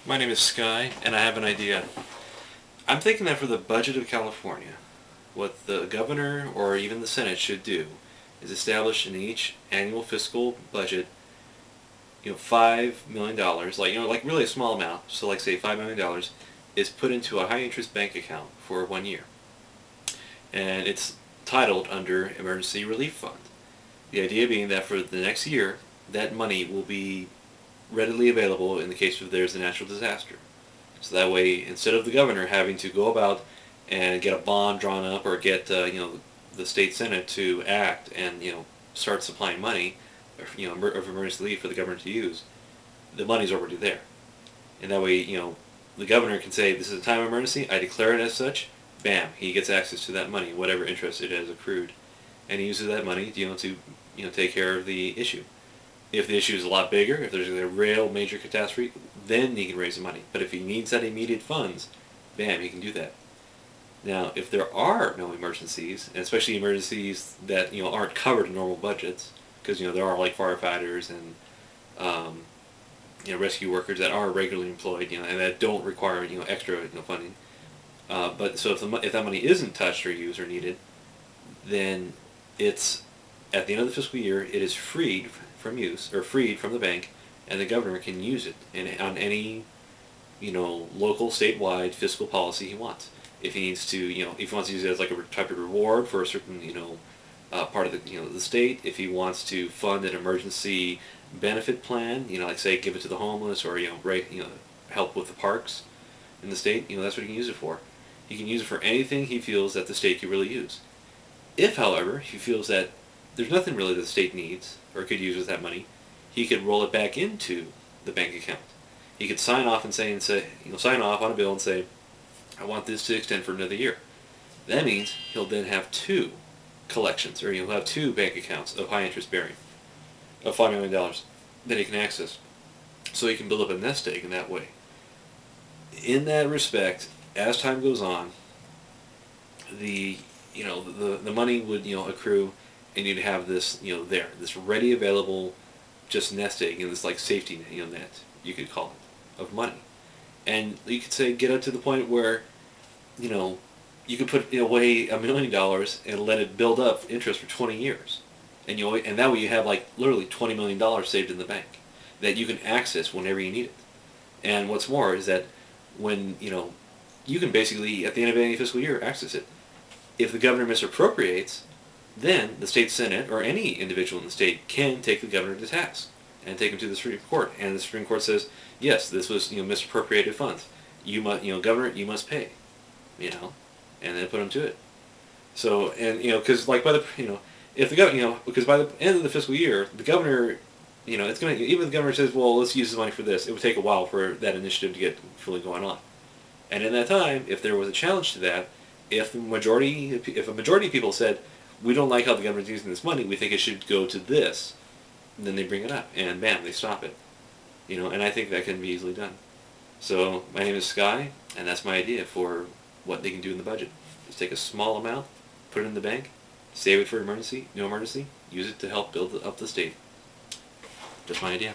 My name is Sky, and I have an idea. I'm thinking that for the budget of California, what the governor or even the Senate should do is establish in each annual fiscal budget, $5 million, like really a small amount. So, like say $5 million is put into a high interest bank account for 1 year, and it's titled under Emergency Relief Fund. The idea being that for the next year, that money will be readily available in the case of there's a natural disaster. So that way, instead of the governor having to go about and get a bond drawn up or get the state senate to act and start supplying money, of emergency relief for the governor to use, the money's already there, and that way the governor can say this is a time of emergency. I declare it as such. Bam, he gets access to that money, whatever interest it has accrued, and he uses that money to take care of the issue. If the issue is a lot bigger, if there's a real major catastrophe, then he can raise the money. But if he needs that immediate funds, bam, he can do that. Now, if there are no emergencies, and especially emergencies that aren't covered in normal budgets, because there are like firefighters and rescue workers that are regularly employed, and that don't require extra funding. But so if that money isn't touched or used or needed, then it's at the end of the fiscal year, it is freed from use or freed from the bank, and the governor can use it on any local, statewide fiscal policy he wants. If he needs to, if he wants to use it as like a type of reward for a certain part of the state, if he wants to fund an emergency benefit plan, like say give it to the homeless or help with the parks in the state, that's what he can use it for. He can use it for anything he feels that the state could really use. If, however, he feels that there's nothing really that the state needs or could use with that money, he could roll it back into the bank account. He could sign off sign off on a bill and say, I want this to extend for another year. That means he'll then have two collections, or he'll have two bank accounts of high interest bearing of $5 million that he can access. So he can build up a nest egg in that way. In that respect, as time goes on, the money would accrue, and you'd have this this ready available just nest egg, this like safety net you could call it, of money. And you could say get up to the point where you could put away $1 million and let it build up interest for 20 years, and and that way you have like literally $20 million saved in the bank that you can access whenever you need it. And what's more is that when you can basically at the end of any fiscal year access it. If the governor misappropriates, then the state senate or any individual in the state can take the governor to task and take him to the Supreme Court. And the Supreme Court says, yes, this was misappropriated funds. You must, governor, you must pay, and then put him to it. So and because like by the if the governor because by the end of the fiscal year, the governor it's gonna even if the governor says, well, let's use the money for this, it would take a while for that initiative to get fully going on. And in that time, if there was a challenge to that, if a majority of people said, we don't like how the government's using this money, we think it should go to this, and then they bring it up, and bam, they stop it. And I think that can be easily done. So my name is Sky, and that's my idea for what they can do in the budget. Just take a small amount, put it in the bank, save it for emergency, no emergency, use it to help build up the state. Just my idea.